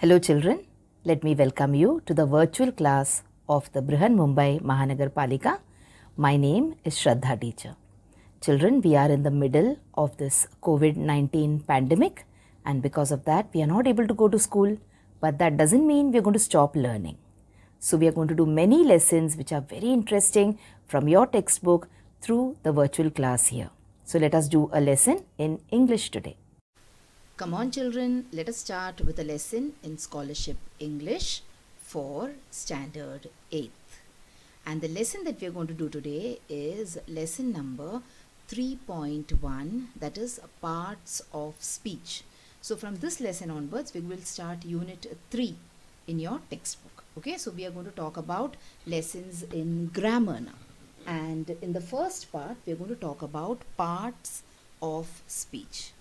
Hello children, let me welcome you to the virtual class of the Brihan Mumbai Mahanagar Palika. My name is Shraddha teacher. Children, we are in the middle of this COVID-19 pandemic, and because of that we are not able to go to school, but that doesn't mean we are going to stop learning. So we are going to do many lessons which are very interesting from your textbook through the virtual class here. So let us do a lesson in English today. Come on children, let us start with a lesson in Scholarship English for Standard 8th. And the lesson that we are going to do today is lesson number 3.1, that is parts of speech. So from this lesson onwards, we will start unit 3 in your textbook. Okay, so we are going to talk about lessons in grammar now. And in the first part, we are going to talk about parts of speech.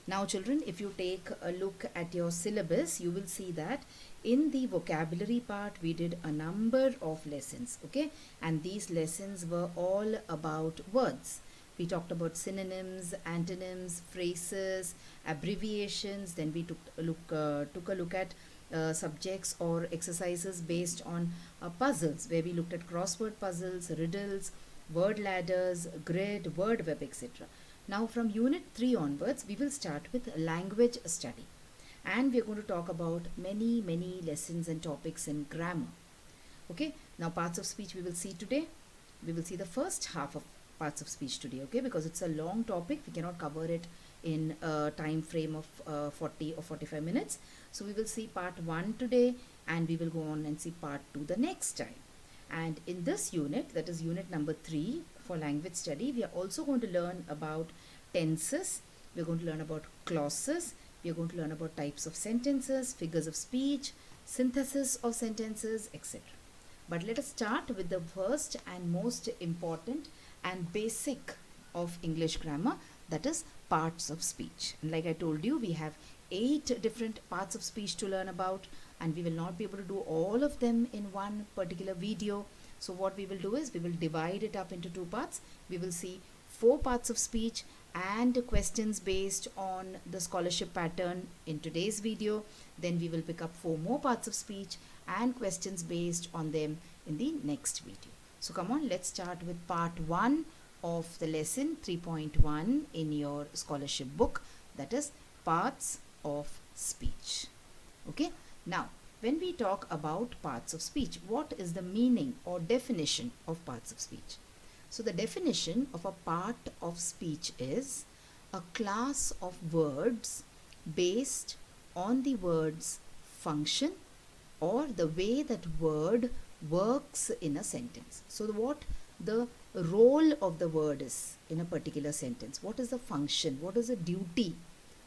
Now children, if you take a look at your syllabus, you will see that in the vocabulary part we did a number of lessons, okay, and these lessons were all about words. We talked about synonyms, antonyms, phrases, abbreviations. Then we took a look at subjects or exercises based on puzzles, where we looked at crossword puzzles, riddles, word ladders, grid, word web, etc. Now from unit 3 onwards, we will start with language study, and we are going to talk about many lessons and topics in grammar. Okay, now parts of speech we will see today. We will see the first half of parts of speech today, okay, because it's a long topic. We cannot cover it in a time frame of 40 or 45 minutes. So we will see part 1 today, and we will go on and see part 2 the next time. And in this unit, that is unit number 3 for language study, we are also going to learn about tenses, we are going to learn about clauses, we are going to learn about types of sentences, figures of speech, synthesis of sentences, etc. But let us start with the first and most important and basic of English grammar, that is parts of speech. And like I told you, we have 8 different parts of speech to learn about, and we will not be able to do all of them in one particular video. So what we will do is we will divide it up into 2 parts. We will see 4 parts of speech and questions based on the scholarship pattern in today's video. Then we will pick up 4 more parts of speech and questions based on them in the next video. So come on, let's start with part 1 of the lesson 3.1 in your scholarship book, that is parts of speech. Okay, now when we talk about parts of speech, what is the meaning or definition of parts of speech? So the definition of a part of speech is a class of words based on the word's function or the way that word works in a sentence. So what the role of the word is in a particular sentence, what is the function, what is the duty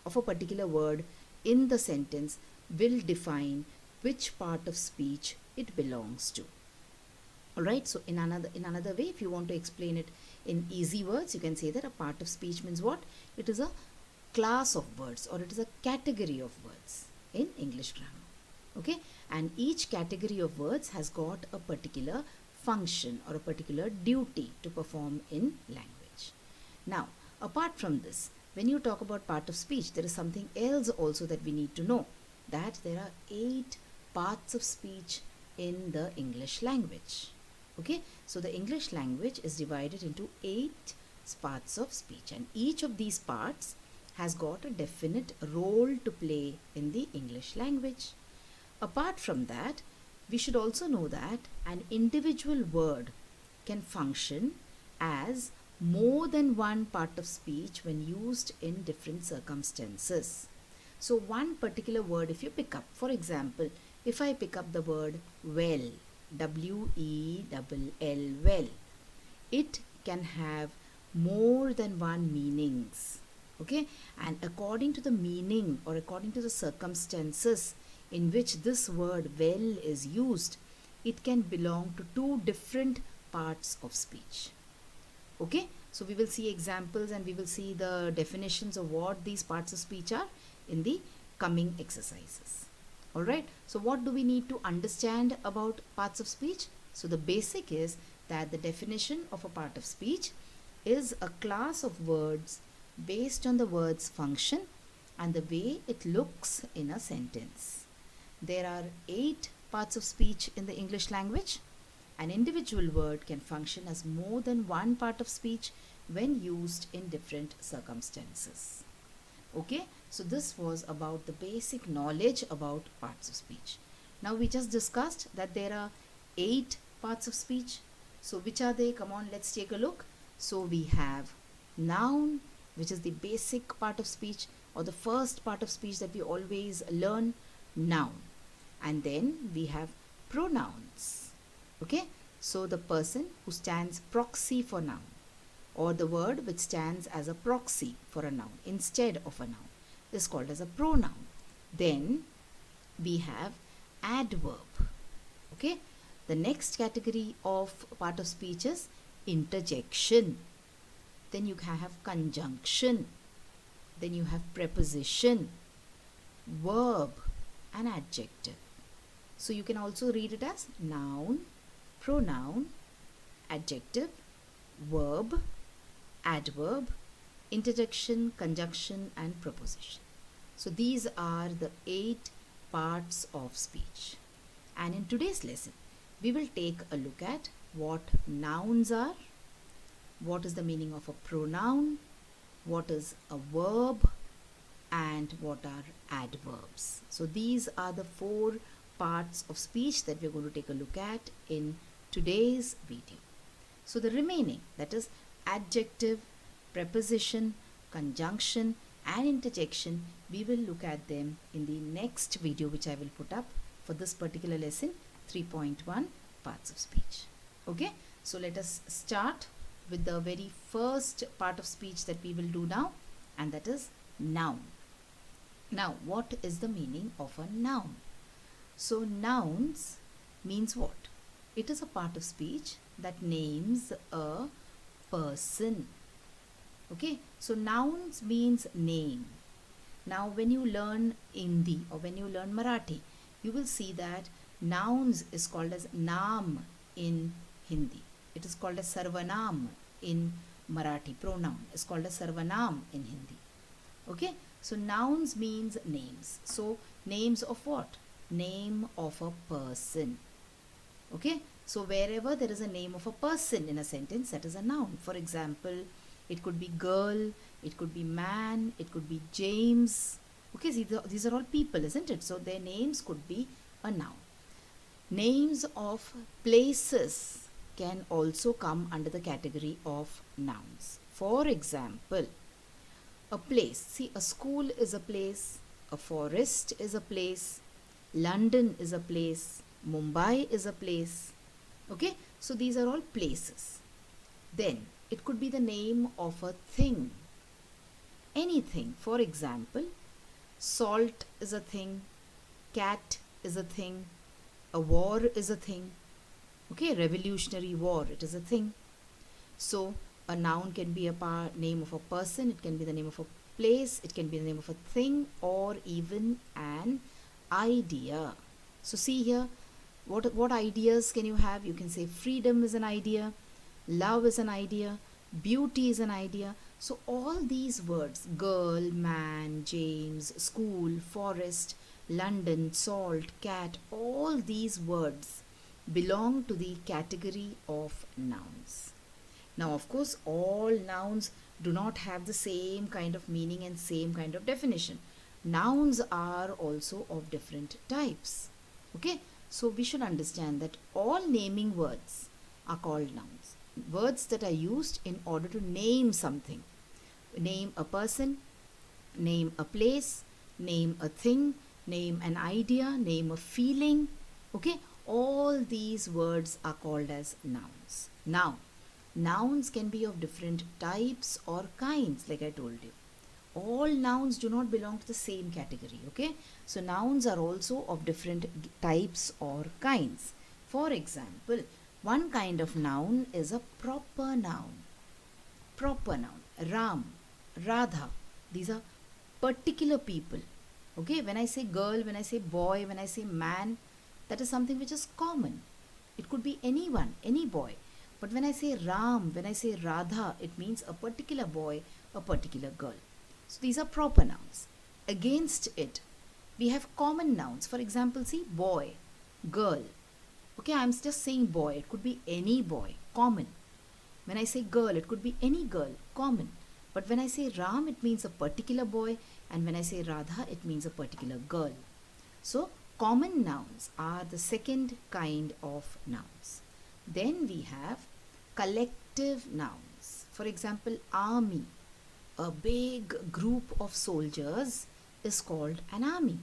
of a particular word in the sentence will define which part of speech it belongs to. Alright, so in another way, if you want to explain it in easy words, you can say that a part of speech means what? It is a class of words, or it is a category of words in English grammar. Okay, and each category of words has got a particular function or a particular duty to perform in language. Now, apart from this, when you talk about part of speech, there is something else also that we need to know, that there are 8 parts of speech in the English language. Okay, so the English language is divided into 8 parts of speech, and each of these parts has got a definite role to play in the English language. Apart from that, we should also know that an individual word can function as more than one part of speech when used in different circumstances. So one particular word, if you pick up, for example, if I pick up the word well, W-E-L-L, well, it can have more than one meanings. Okay, and according to the meaning or according to the circumstances in which this word well is used, it can belong to 2 different parts of speech. Okay, so we will see examples and we will see the definitions of what these parts of speech are in the coming exercises. Alright, so what do we need to understand about parts of speech? So the basic is that the definition of a part of speech is a class of words based on the word's function and the way it looks in a sentence. There are 8 parts of speech in the English language. An individual word can function as more than one part of speech when used in different circumstances. Okay, so this was about the basic knowledge about parts of speech. Now we just discussed that there are 8 parts of speech. So which are they? Come on, let's take a look. So we have noun, which is the basic part of speech or the first part of speech that we always learn, noun. And then we have pronouns. Okay, so the person who stands proxy for noun, or the word which stands as a proxy for a noun instead of a noun is called as a pronoun. Then we have adverb. Okay, the next category of part of speech is interjection. Then you have conjunction. Then you have preposition, verb, and adjective. So you can also read it as noun, pronoun, adjective, verb, adverb, interjection, conjunction, and preposition. So these are the 8 parts of speech. And in today's lesson, we will take a look at what nouns are, what is the meaning of a pronoun, what is a verb, and what are adverbs. So these are the 4 parts of speech that we're going to take a look at in today's video. So the remaining, that is adjective, preposition, conjunction, and interjection, we will look at them in the next video which I will put up for this particular lesson, 3.1 parts of speech. Okay, so let us start with the very first part of speech that we will do now, and that is noun. Now, what is the meaning of a noun? So nouns means what? It is a part of speech that names a person. Okay, so nouns means name. Now when you learn Hindi or when you learn Marathi, you will see that nouns is called as naam in Hindi. It is called as sarvanam in Marathi. Pronoun is called as sarvanam in Hindi. Okay, so nouns means names. So names of what? Name of a person. Okay, so wherever there is a name of a person in a sentence, that is a noun. For example, it could be girl, it could be man, it could be James. Okay, these are all people, isn't it? So their names could be a noun. Names of places can also come under the category of nouns. For example, a place. See, a school is a place, a forest is a place, London is a place, Mumbai is a place. Okay, so these are all places. Then it could be the name of a thing, anything. For example, salt is a thing, cat is a thing, a war is a thing. Okay, Revolutionary War, it is a thing. So a noun can be a name of a person, it can be the name of a place, it can be the name of a thing, or even an idea. So see here, what ideas can you have? You can say freedom is an idea, love is an idea, beauty is an idea. So all these words, girl, man, James, school, forest, London, salt, cat, all these words belong to the category of nouns. Now of course all nouns do not have the same kind of meaning and same kind of definition. Nouns are also of different types. Okay, so we should understand that all naming words are called nouns. Words that are used in order to name something. Name a person, name a place, name a thing, name an idea, name a feeling. Okay, all these words are called as nouns. Now, nouns can be of different types or kinds, like I told you. All nouns do not belong to the same category. Okay, so nouns are also of different types or kinds. For example, one kind of noun is a proper noun. Proper noun. Ram, Radha. These are particular people. Okay, when I say girl, when I say boy, when I say man, that is something which is common. It could be anyone, any boy. But when I say Ram, when I say Radha, it means a particular boy, a particular girl. So these are proper nouns. Against it, We have common nouns. For example, see, boy, girl. Okay, I'm just saying boy. It could be any boy, common. When I say girl, it could be any girl, common. But when I say Ram, it means a particular boy, and when I say Radha, it means a particular girl. So, common nouns are the second kind of nouns. Then we have collective nouns. For example, army. A big group of soldiers is called an army.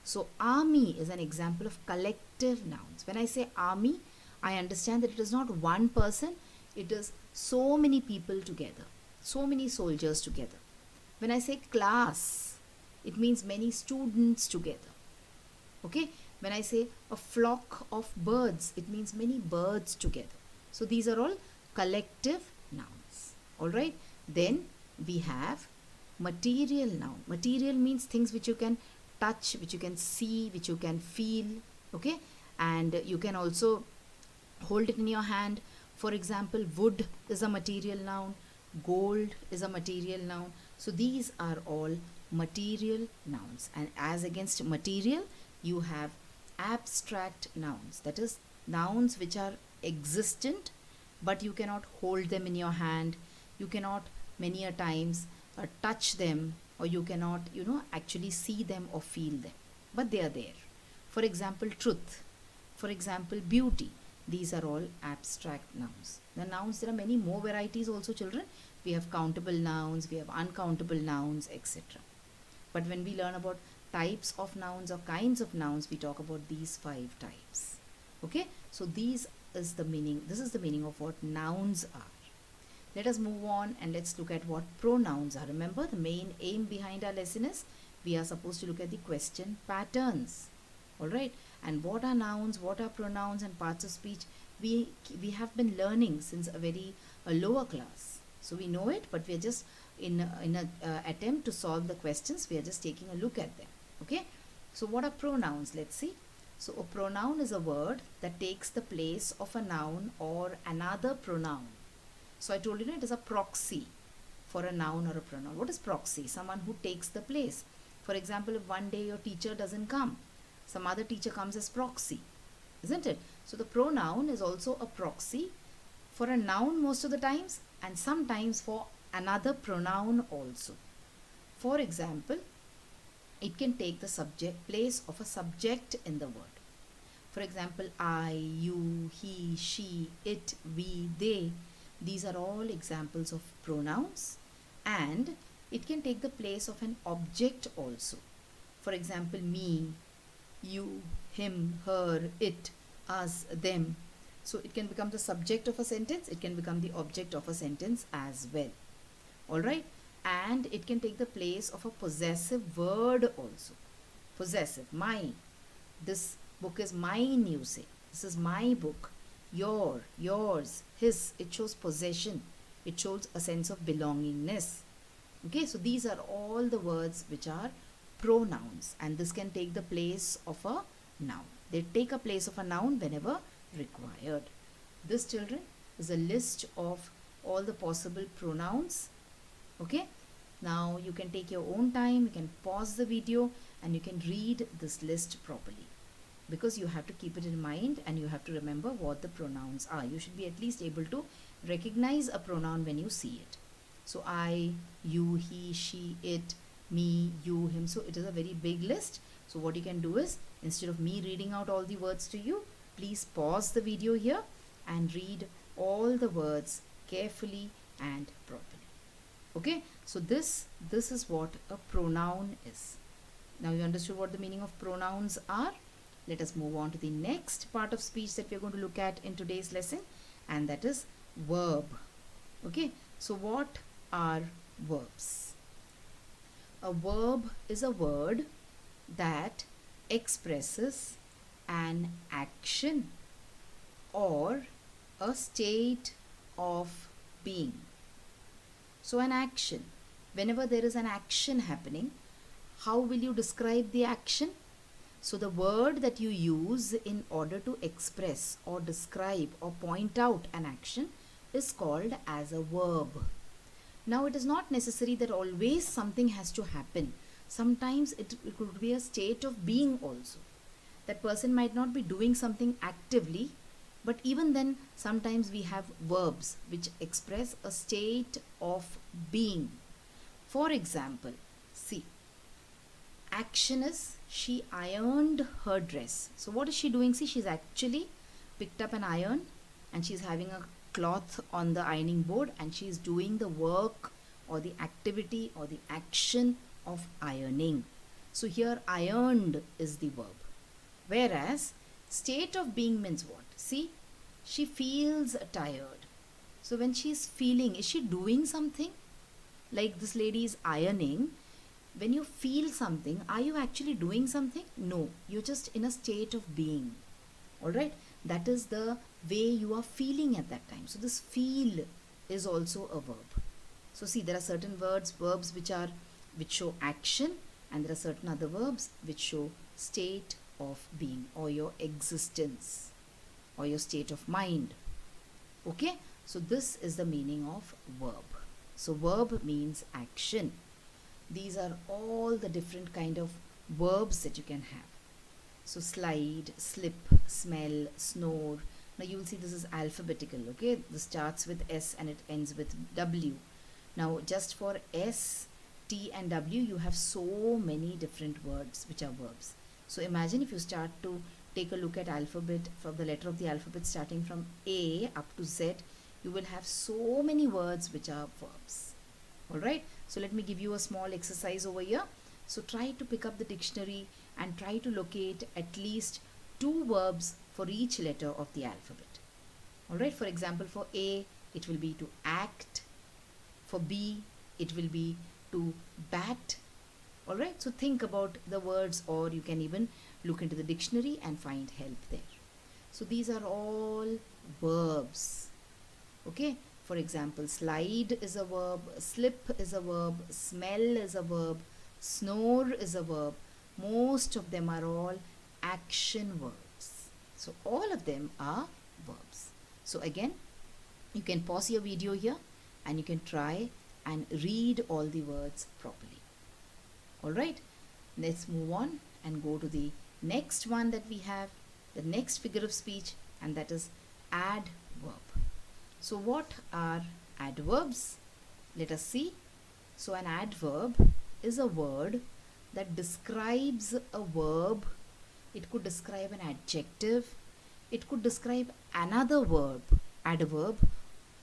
So, army is an example of collective nouns. When I say army, I understand that it is not one person, it is so many people together, so many soldiers together. When I say class, it means many students together. Okay, when I say a flock of birds, it means many birds together. So these are all collective nouns. All right, then we have material noun. Material means things which you can touch, which you can see, which you can feel. Okay, and you can also hold it in your hand. For example, wood is a material noun, gold is a material noun. So these are all material nouns. And as against material, you have abstract nouns. That is, nouns which are existent, but you cannot hold them in your hand. You cannot many a times touch them, or you cannot, actually see them or feel them. But they are there. For example, truth. For example, beauty. These are all abstract nouns. The nouns, there are many more varieties also, children. We have countable nouns, we have uncountable nouns, etc. But when we learn about types of nouns or kinds of nouns, we talk about these 5 types. Okay, so this is the meaning of what nouns are. Let us move on and let's look at what pronouns are. Remember, the main aim behind our lesson is we are supposed to look at the question patterns. Alright, and what are nouns, what are pronouns and parts of speech, we have been learning since a lower class. So we know it, but we are just in an attempt to solve the questions, we are just taking a look at them. Okay, so what are pronouns? Let's see. So a pronoun is a word that takes the place of a noun or another pronoun. So I told you, it is a proxy for a noun or a pronoun. What is proxy? Someone who takes the place. For example, if one day your teacher doesn't come, some other teacher comes as proxy, isn't it? So the pronoun is also a proxy for a noun most of the times, and sometimes for another pronoun also. For example, it can take the place of a subject in the word. For example, I, you, he, she, it, we, they. These are all examples of pronouns, and it can take the place of an object also. For example, me, you, him, her, it, us, them. So it can become the subject of a sentence, it can become the object of a sentence as well. Alright, and it can take the place of a possessive word also. Possessive, mine. This book is mine, you say. This is my book. Your, yours, his. It shows possession. It shows a sense of belongingness. Okay, so these are all the words which are pronouns, and this can take the place of a noun. They take a place of a noun whenever required. This, children, is a list of all the possible pronouns. Okay, now you can take your own time, you can pause the video and you can read this list properly, because you have to keep it in mind and you have to remember what the pronouns are. You should be at least able to recognize a pronoun when you see it. So I, you, he, she, it, me, you, him. So it is a very big list. So what you can do is, instead of me reading out all the words to you, please pause the video here and read all the words carefully and properly. Okay, so this is what a pronoun is. Now you understood what the meaning of pronouns are. Let us move on to the next part of speech that we are going to look at in today's lesson, and that is verb. Okay, so what are verbs? A verb is a word that expresses an action or a state of being. So an action, whenever there is an action happening, how will you describe the action? So the word that you use in order to express or describe or point out an action is called as a verb. Now it is not necessary that always something has to happen. Sometimes it could be a state of being also. That person might not be doing something actively, but even then, sometimes we have verbs which express a state of being. For example, see, action is she ironed her dress. So, what is she doing? See, she's actually picked up an iron and she's having a cloth on the ironing board and she's doing the work or the activity or the action of ironing. So, here ironed is the verb. Whereas, state of being means what? See, she feels tired. So, when she's feeling, is she doing something? Like this lady is ironing. When you feel something, are you actually doing something? No, you're just in a state of being. Alright, that is the way you are feeling at that time. So, this feel is also a verb. So, see, there are certain verbs which show action, and there are certain other verbs which show state of being or your existence or your state of mind. Okay, so this is the meaning of verb. So, verb means action. These are all the different kind of verbs that you can have. So, slide, slip, smell, snore. Now, you will see this is alphabetical, okay? This starts with S and it ends with W. Now, just for S, T and W, you have so many different words which are verbs. So, imagine if you start to take a look at alphabet, from the letter of the alphabet starting from A up to Z, you will have so many words which are verbs. Alright, so let me give you a small exercise over here. So try to pick up the dictionary and try to locate at least 2 verbs for each letter of the alphabet. Alright, for example, for A, it will be to act. For B, it will be to bat. Alright, so think about the words, or you can even look into the dictionary and find help there. So these are all verbs. Okay. For example, slide is a verb, slip is a verb, smell is a verb, snore is a verb. Most of them are all action words. So, all of them are verbs. So, again, you can pause your video here and you can try and read all the words properly. Alright, let's move on and go to the next one that we have, the next figure of speech, and that is adverb. So, what are adverbs? Let us see. So, an adverb is a word that describes a verb. It could describe an adjective. It could describe another verb, adverb,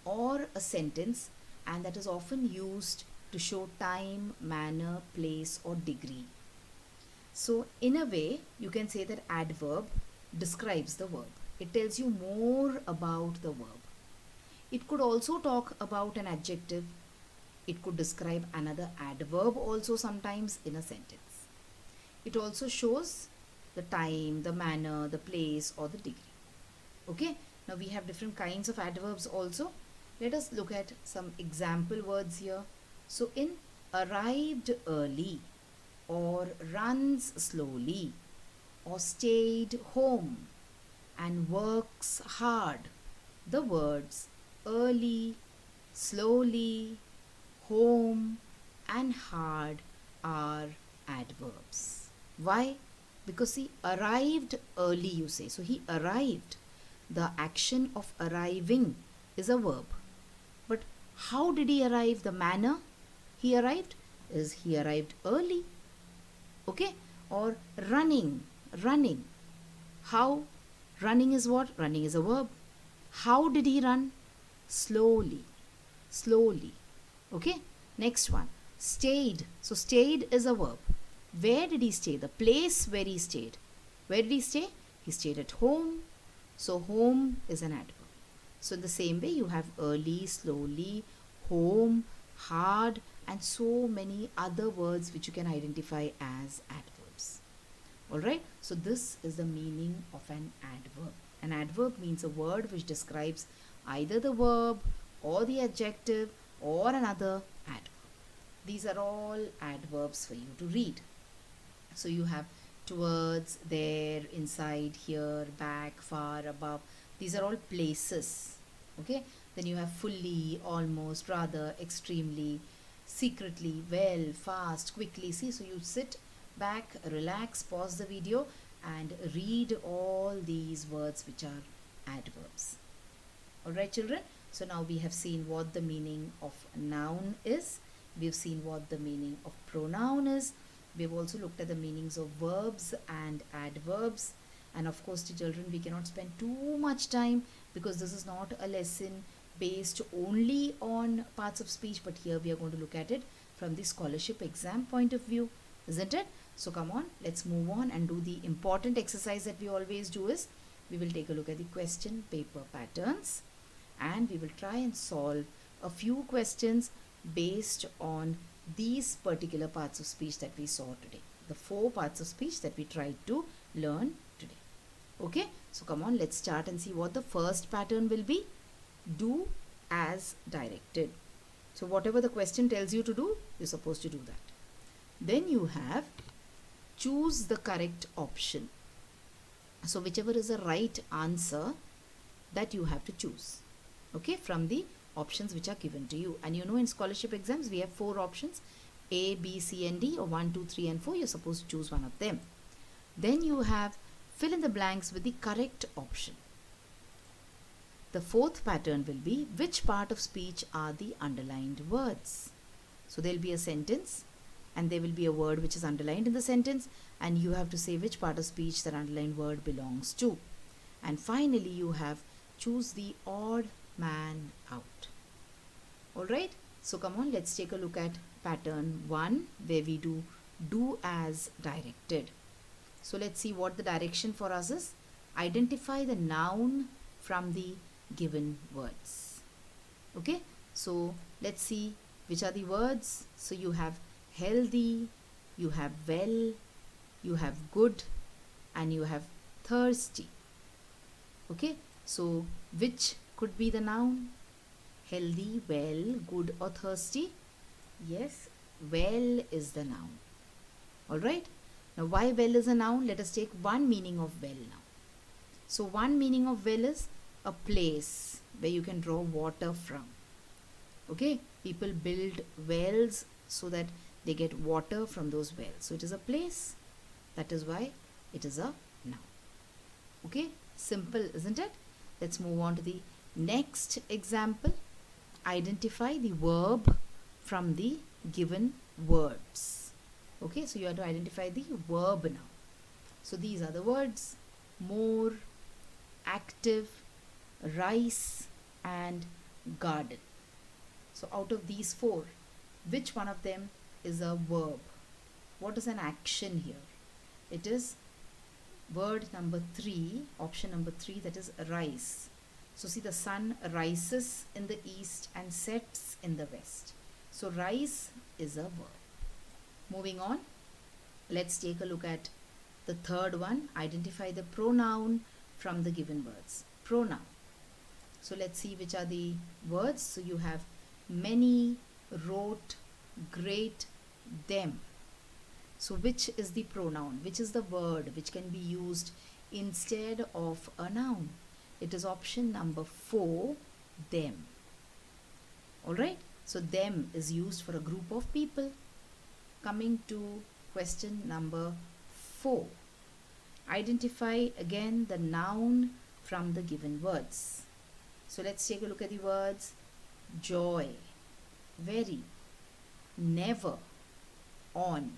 or a sentence, and that is often used to show time, manner, place, or degree. So, in a way, you can say that adverb describes the verb. It tells you more about the verb. It could also talk about an adjective. It could describe another adverb also sometimes in a sentence. It also shows the time, the manner, the place, or the degree. Okay, now we have different kinds of adverbs also. Let us look at some example words here. So, in arrived early, or runs slowly, or stayed home, and works hard, the words early, slowly, home, and hard are adverbs. Why? Because he arrived early, you say. So he arrived. The action of arriving is a verb. But how did he arrive? The manner he arrived is he arrived early. Okay? Or running. Running. How? Running is what? Running is a verb. How did he run? Slowly. Slowly. Okay? Next one. Stayed. So stayed is a verb. Where did he stay? The place where he stayed. Where did he stay? He stayed at home. So home is an adverb. So in the same way you have early, slowly, home, hard, and so many other words which you can identify as adverbs. Alright, so this is the meaning of an adverb. An adverb means a word which describes either the verb or the adjective or another adverb. These are all adverbs for you to read. So you have towards, there, inside, here, back, far, above. These are all places. Okay. Then you have fully, almost, rather, extremely, secretly, well, fast, quickly. See, so you sit back, relax, pause the video and read all these words which are adverbs. Alright children, so now we have seen what the meaning of noun is. We've seen what the meaning of pronoun is. We've also looked at the meanings of verbs and adverbs. And of course, the children, we cannot spend too much time because this is not a lesson based only on parts of speech, but here we are going to look at it from the scholarship exam point of view, isn't it? So come on, let's move on and do the important exercise that we always do is we will take a look at the question paper patterns and we will try and solve a few questions based on these particular parts of speech that we saw today. The 4 parts of speech that we tried to learn today. Okay, so come on, let's start and see what the first pattern will be. Do as directed. So whatever the question tells you to do, you're supposed to do that. Then you have choose the correct option. So whichever is the right answer that you have to choose. Okay, from the options which are given to you. And you know in scholarship exams we have 4 options, A, B, C and D, or 1, 2, 3 and 4. You're supposed to choose one of them. Then you have fill in the blanks with the correct option. The 4th pattern will be which part of speech are the underlined words. So there will be a sentence and there will be a word which is underlined in the sentence and you have to say which part of speech that underlined word belongs to. And finally you have choose the odd man out. Alright, so come on, let's take a look at pattern 1 where we do as directed. So let's see what the direction for us is. Identify the noun from the given words. Okay, so let's see which are the words. So you have healthy, you have well, you have good and you have thirsty. Okay, so which could be the noun? Healthy, well, good or thirsty? Yes, well is the noun. Alright, now why well is a noun? Let us take one meaning of well now. So one meaning of well is a place where you can draw water from. Okay, people build wells so that they get water from those wells. So it is a place. That is why it is a noun. Okay, simple, isn't it? Let's move on to the next example. Identify the verb from the given words. Okay, so you have to identify the verb now. So these are the words: more, active, rice and garden. So out of these 4, which one of them is a verb? What is an action here? It is word number 3, option number 3, that is rise. So see, the sun rises in the east and sets in the west. So rise is a verb. Moving on, let's take a look at the 3rd one. Identify the pronoun from the given words. Pronoun. So let's see which are the words. So you have many, wrote, great, them. So which is the pronoun? Which is the word which can be used instead of a noun? It is option number 4, them. Alright, so them is used for a group of people. Coming to question number 4. Identify again the noun from the given words. So let's take a look at the words: joy, very, never, on.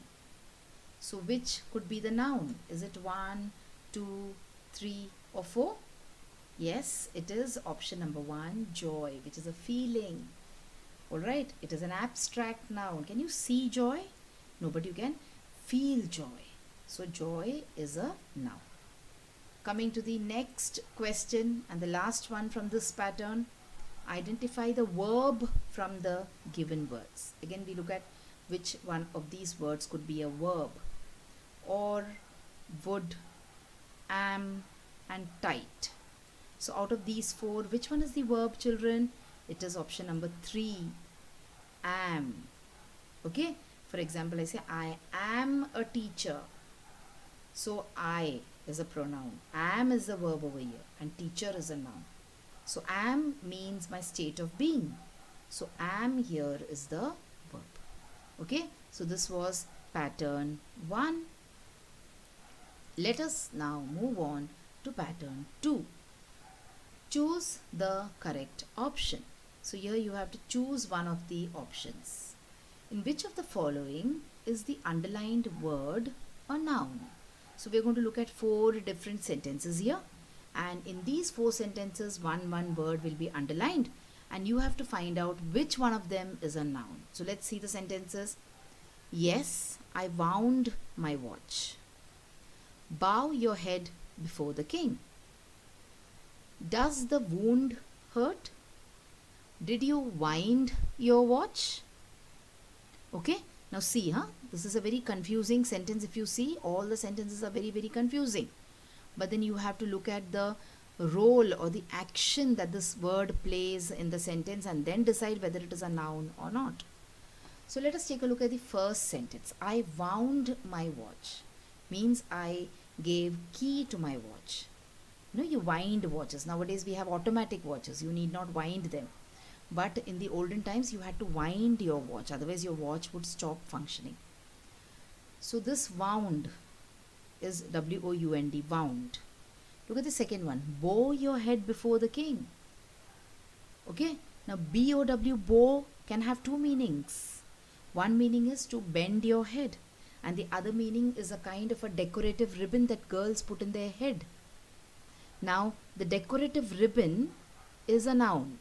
So which could be the noun? Is it 1, 2, 3 or 4? Yes, it is option number 1, joy, which is a feeling. Alright, it is an abstract noun. Can you see joy? No, but you can feel joy. So joy is a noun. Coming to the next question and the last one from this pattern. Identify the verb from the given words. Again, we look at which one of these words could be a verb. Or, would, am and tight. So out of these 4, which one is the verb, children? It is option number 3, am. Okay, for example, I say I am a teacher. So I is a pronoun, am is a verb over here and teacher is a noun. So am means my state of being. So am here is the verb. Okay, so this was pattern 1. Let us now move on to pattern 2. Choose the correct option. So here you have to choose one of the options. In which of the following is the underlined word a noun? So we're going to look at 4 different sentences here, and in these 4 sentences one word will be underlined, and you have to find out which one of them is a noun. So let's see the sentences. Yes, I wound my watch. Bow your head before the king. Does the wound hurt? Did you wind your watch? Okay, now see, this is a very confusing sentence. If you see, all the sentences are very confusing. But then you have to look at the role or the action that this word plays in the sentence and then decide whether it is a noun or not. So let us take a look at the first sentence. I wound my watch means I gave key to my watch. You wind watches. Nowadays we have automatic watches. You need not wind them. But in the olden times you had to wind your watch. Otherwise your watch would stop functioning. So this wound is W-O-U-N-D, wound. Look at the second one. Bow your head before the king. Okay. Now B-O-W, bow, can have 2 meanings. One meaning is to bend your head, and the other meaning is a kind of a decorative ribbon that girls put in their head. Now the decorative ribbon is a noun,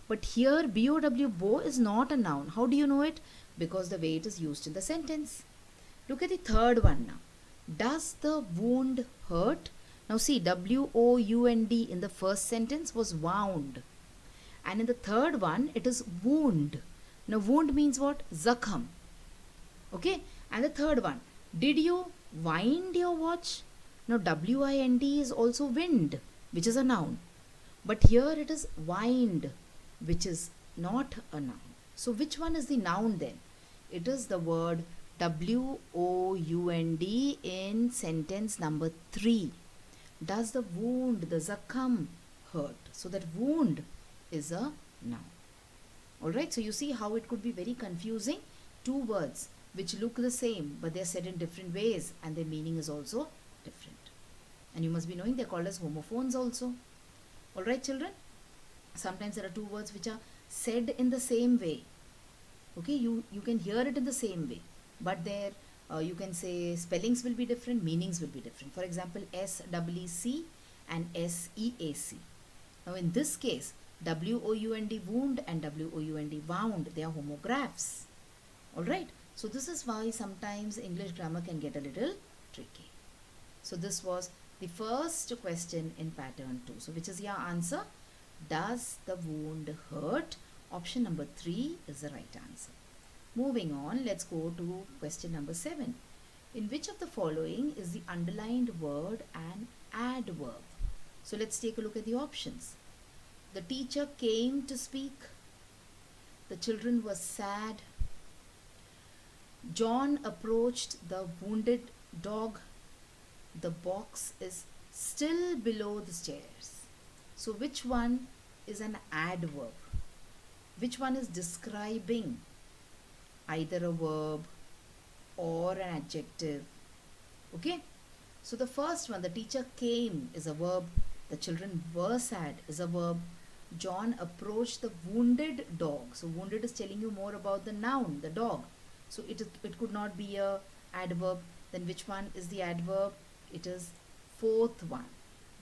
but here B-O-W, bow, is not a noun. How do you know it? Because the way it is used in the sentence. Look at the third one now. Does the wound hurt? Now see, W-O-U-N-D in the first sentence was wound, and in the third one it is wound. Now wound means what? Zakham. Okay, and the third one, did you wind your watch? Now W-I-N-D is also wind, which is a noun, but here it is wind, which is not a noun. So which one is the noun then? It is the word W-O-U-N-D in sentence number 3. Does the wound, the zakham, hurt? So that wound is a noun. Alright, so you see how it could be very confusing. 2 words which look the same but they are said in different ways and their meaning is also different. And you must be knowing they are called as homophones also. Alright children, sometimes there are 2 words which are said in the same way. Okay, you can hear it in the same way, but there you can say spellings will be different, meanings will be different. For example, S-E-E-C and S-E-A-C. Now in this case, W-O-U-N-D, wound, and W-O-U-N-D, wound, they are homographs. Alright, so this is why sometimes English grammar can get a little tricky. So this was the first question in pattern 2. So which is your answer? Does the wound hurt? Option number 3 is the right answer. Moving on, let's go to question number 7. In which of the following is the underlined word an adverb? So let's take a look at the options. The teacher came to speak. The children were sad. John approached the wounded dog. The box is still below the stairs. So which one is an adverb? Which one is describing either a verb or an adjective? Okay, so the first one, the teacher came, is a verb. The children were sad is a verb. John approached the wounded dog. So wounded is telling you more about the noun, the dog. So it could not be a adverb. Then which one is the adverb? It is fourth one.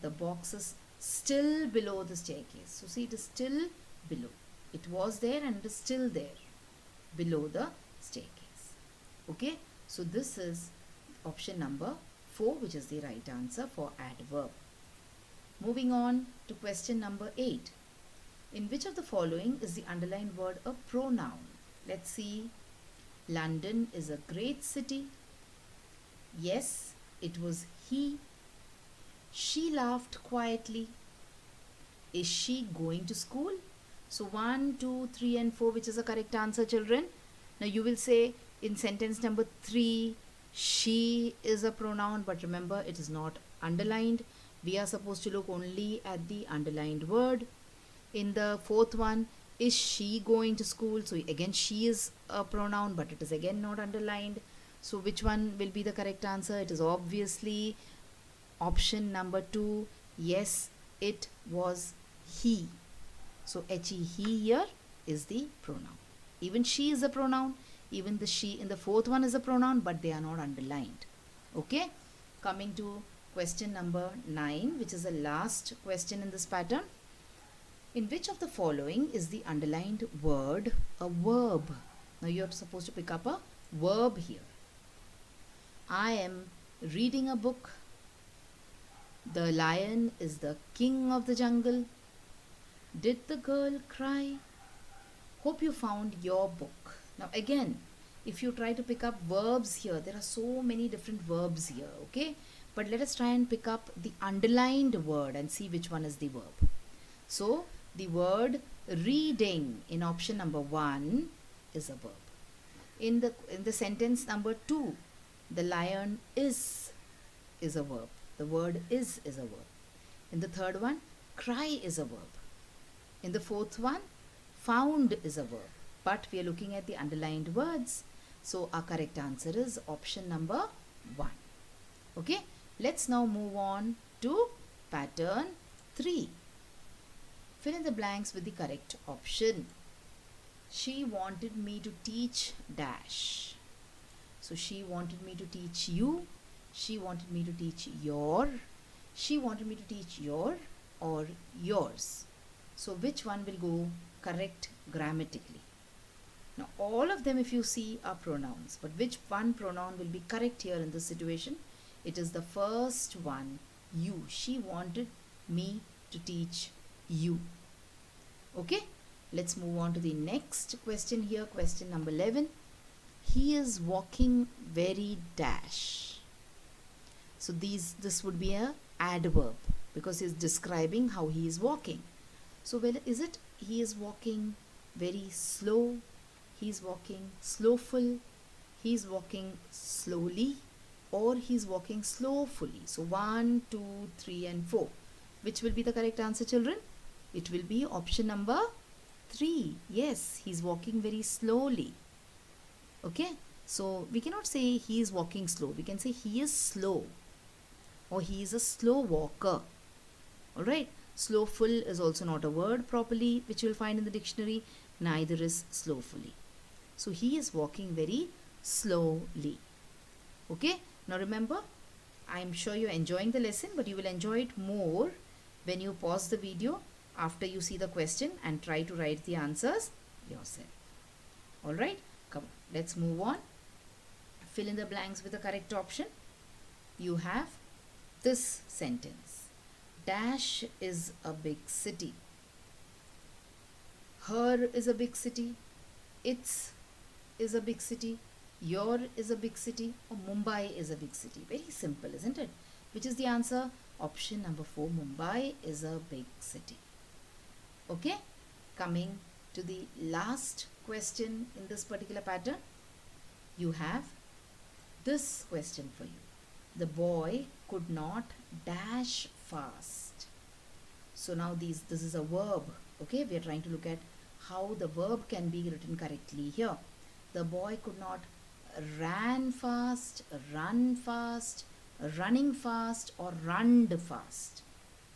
The box is still below the staircase. So see, it is still below. It was there and it is still there below the staircase. Okay, so this is option number 4, which is the right answer for adverb. Moving on to question number 8. In which of the following is the underlined word a pronoun? Let's see. London is a great city. Yes, it was he. She laughed quietly. Is she going to school? So 1, 2, 3 and 4, which is the correct answer, children? Now you will say in sentence number 3, she is a pronoun, but remember it is not underlined. We are supposed to look only at the underlined word. In the fourth one, Is she going to school? So again, she is a pronoun, but it is again not underlined. So which one will be the correct answer? It is obviously option number 2. Yes, it was he. So he here is the pronoun. Even she is a pronoun. Even the she in the fourth one is a pronoun, but they are not underlined. Okay. Coming to question number 9, which is the last question in this pattern. In which of the following is the underlined word a verb? Now you are supposed to pick up a verb here. I am reading a book. The lion is the king of the jungle. Did the girl cry? Hope you found your book. Now again, if you try to pick up verbs here, there are so many different verbs here, okay? But let us try and pick up the underlined word and see which one is the verb. So the word reading in option number 1 is a verb. In the sentence number 2, the lion is a verb. The word is a verb. In the third one, cry is a verb. In the fourth one, found is a verb. But we are looking at the underlined words. So our correct answer is option number 1. Okay, let's now move on to pattern 3. Fill in the blanks with the correct option. She wanted me to teach dash. So she wanted me to teach you. She wanted me to teach your. She wanted me to teach your or yours. So which one will go correct grammatically? Now all of them, if you see, are pronouns. But which one pronoun will be correct here in this situation? It is the first one, you. She wanted me to teach you. Okay, let's move on to the next question here. Question number 11. He is walking very dash. So this would be a adverb because he's describing how he is walking. So well, is it he is walking very slow? He's walking slowful? He's walking slowly? Or he's walking slowfully? So 1, 2, 3 and 4. Which will be the correct answer, children? It will be option number 3. Yes, he's walking very slowly. Okay, so we cannot say he is walking slow. We can say he is slow or he is a slow walker. Alright, slowful is also not a word properly which you will find in the dictionary. Neither is slowfully. So he is walking very slowly. Okay, now remember, I am sure you are enjoying the lesson, but you will enjoy it more when you pause the video after you see the question and try to write the answers yourself. Alright, come on, let's move on. Fill in the blanks with the correct option. You have this sentence. Dash is a big city. Her is a big city. Its is a big city. Your is a big city. Or Mumbai is a big city. Very simple, isn't it? Which is the answer? Option number 4. Mumbai is a big city. Okay, coming to the last question in this particular pattern. You have this question for you. The boy could not dash fast. So now this is a verb. Okay, we are trying to look at how the verb can be written correctly here. The boy could not ran fast, run fast, running fast or runned fast.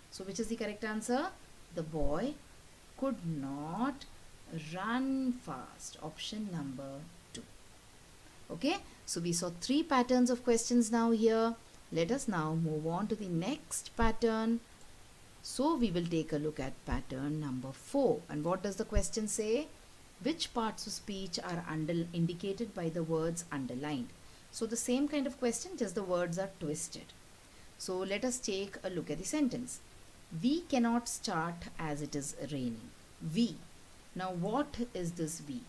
So which is the correct answer? The boy could not run fast. Option number 2. Okay, so we saw 3 patterns of questions now here. Let us now move on to the next pattern. So we will take a look at pattern number 4. And what does the question say? Which parts of speech are indicated by the words underlined? So the same kind of question, just the words are twisted. So let us take a look at the sentence. We cannot start as it is raining. We. Now what is this we?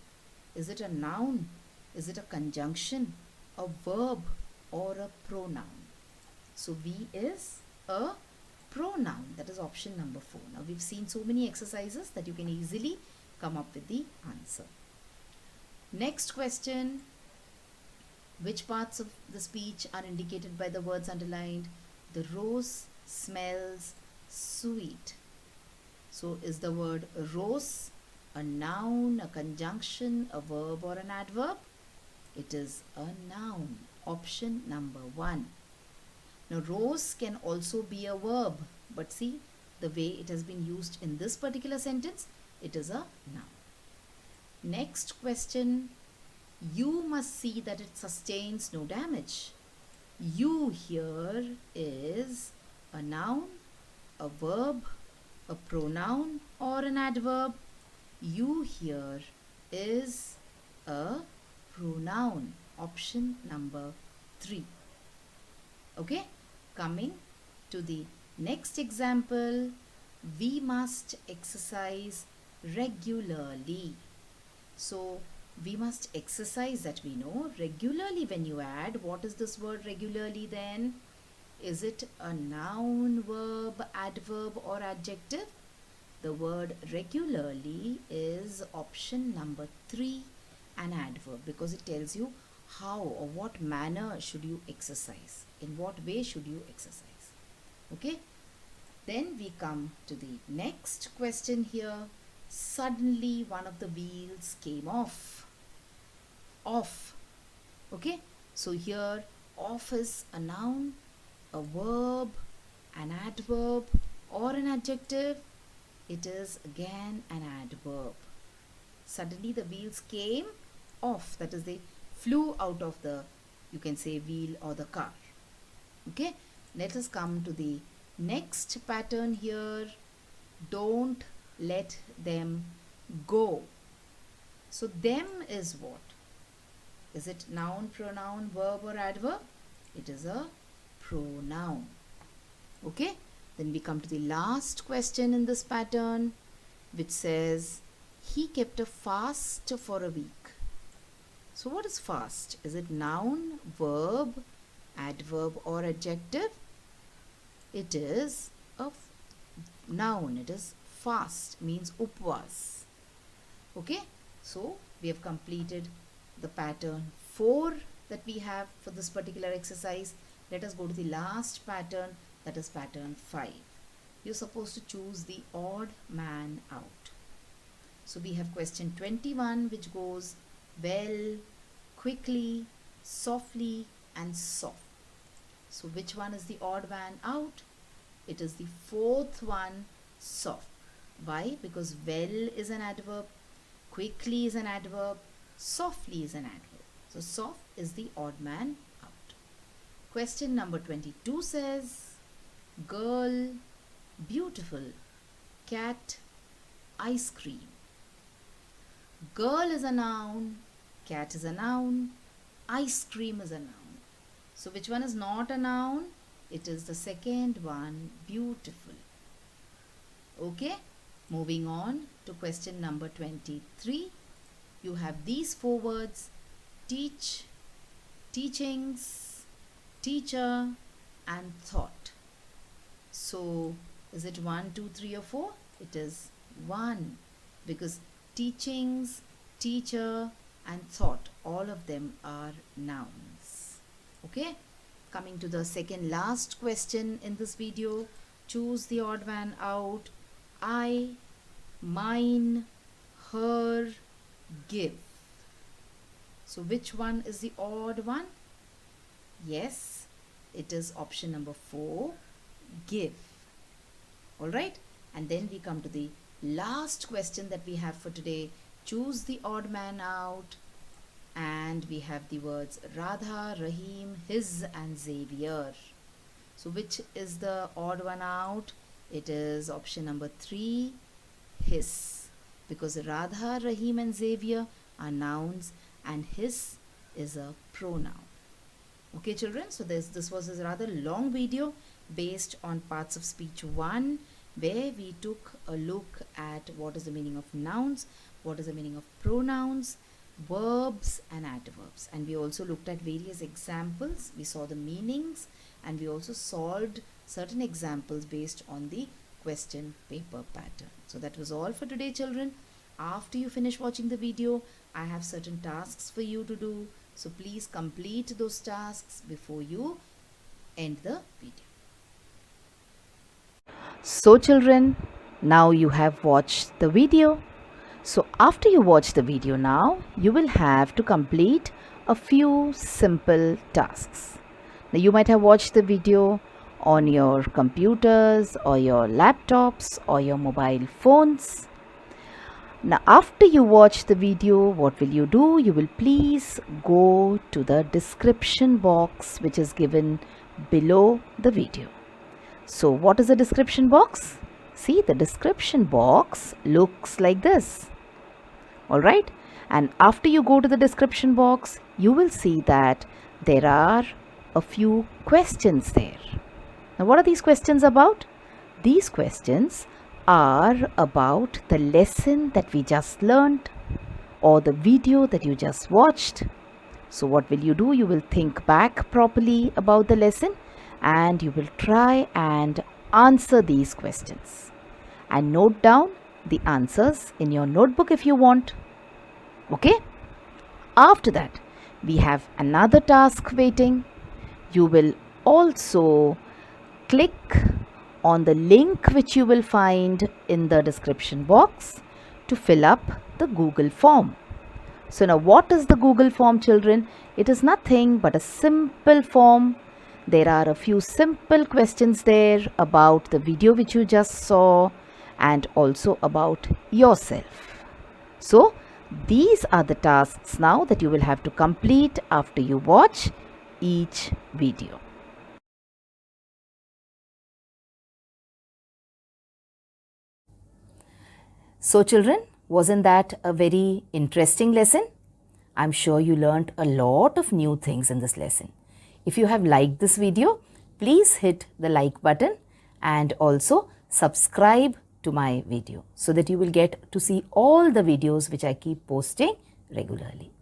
Is it a noun? Is it a conjunction, a verb or a pronoun? So we is a pronoun. That is option number 4. Now we've seen so many exercises that you can easily come up with the answer. Next question. Which parts of the speech are indicated by the words underlined? The rose smells sweet. So is the word rose a noun, a conjunction, a verb, or an adverb? It is a noun. Option number 1. Now, rose can also be a verb, but see the way it has been used in this particular sentence, it is a noun. Next question, you must see that it sustains no damage. You here is a noun, a verb, a pronoun, or an adverb. You here is a pronoun. Option number 3. Okay, coming to the next example, we must exercise regularly. So, we must exercise, that we know. Regularly, when you add, what is this word regularly then? Is it a noun, verb, adverb, or adjective? The word regularly is option number 3, an adverb, because it tells you how or what manner should you exercise, in what way should you exercise. Okay, then we come to the next question here. Suddenly one of the wheels came off. Okay, so here off is a noun, a verb, an adverb, or an adjective. It is again an adverb. Suddenly the wheels came off, that is, they flew out of the, you can say, wheel or the car. Okay, let us come to the next pattern here. Don't let them go. So them is what? Is it noun, pronoun, verb, or adverb? It is a pronoun. Okay, then we come to the last question in this pattern, which says he kept a fast for a week. So what is fast? Is it noun, verb, adverb, or adjective? It is a noun. It is fast, means upvas. Okay, so we have completed the pattern 4 that we have for this particular exercise. Let us go to the last pattern, that is pattern 5. You're supposed to choose the odd man out. So we have question 21, which goes well, quickly, softly, and soft. So which one is the odd man out? It is the 4th one, soft. Why? Because well is an adverb, quickly is an adverb, softly is an adverb. So soft is the odd man out. Question number 22 says, girl, beautiful, cat, ice cream. Girl is a noun, cat is a noun, ice cream is a noun. So which one is not a noun? It is the second one, beautiful. Okay, moving on to question number 23. You have these 4 words: teach, teachings, teacher, and thought. So is it 1, 2, 3, or 4? It is 1, because teachings, teacher, and thought, all of them are nouns. Okay, coming to the second last question in this video. Choose the odd man out. I, mine, her, give. So which one is the odd one? Yes, it is option number 4, give. Alright, and then we come to the last question that we have for today. Choose the odd man out, and we have the words Radha, Rahim, his, and Xavier. So which is the odd one out? It is option number 3, his, because Radha, Rahim, and Xavier are nouns and his is a pronoun. Okay children, so this was a rather long video based on parts of speech 1, where we took a look at what is the meaning of nouns, what is the meaning of pronouns, verbs, and adverbs. And we also looked at various examples. We saw the meanings, and we also solved certain examples based on the question paper pattern. So that was all for today children. After you finish watching the video, I have certain tasks for you to do. So please complete those tasks before you end the video. So children, now you have watched the video. So after you watch the video now, you will have to complete a few simple tasks. Now you might have watched the video on your computers or your laptops or your mobile phones. Now after you watch the video, what will you do? You will please go to the description box which is given below the video. So what is the description box? See, the description box looks like this. Alright, and after you go to the description box, you will see that there are a few questions there. Now what are these questions about? These questions are about the lesson that we just learned or the video that you just watched. So what will you do? You will think back properly about the lesson and you will try and answer these questions and note down the answers in your notebook if you want. Okay? After that, we have another task waiting. You will also click on the link which you will find in the description box to fill up the Google form. So now what is the Google form, children? It is nothing but a simple form. There are a few simple questions there about the video which you just saw and also about yourself. So these are the tasks now that you will have to complete after you watch each video. So children, wasn't that a very interesting lesson? I'm sure you learned a lot of new things in this lesson. If you have liked this video, please hit the like button and also subscribe to my video so that you will get to see all the videos which I keep posting regularly.